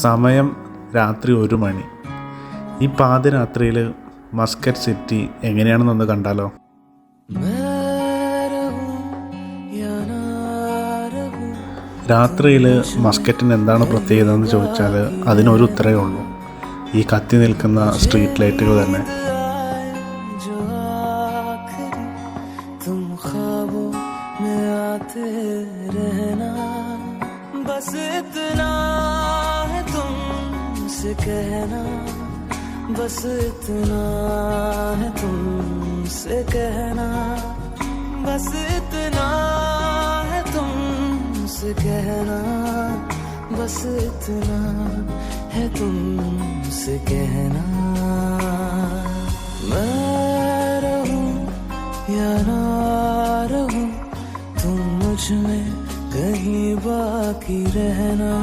സമയം രാത്രി 1 മണി. ഈ പാതിരാത്രിയിൽ മസ്കറ്റ് സിറ്റി എങ്ങനെയാണെന്നൊന്ന് കണ്ടാലോ? രാത്രിയിൽ മസ്കറ്റിന് എന്താണ് പ്രത്യേകത എന്ന് ചോദിച്ചാൽ അതിനൊരു ഉത്തരവേ ഉള്ളൂ, ഈ കത്തി നിൽക്കുന്ന സ്ട്രീറ്റ് ലൈറ്റുകൾ തന്നെ. बस इतना है तुमसे कहना, बस इतना है तुमसे कहना, बस इतना है तुमसे कहना, बस इतना है तुमसे कहना. मैं रहूं या ना रहूं, तुम मुझ में कहीं बाकी रहना.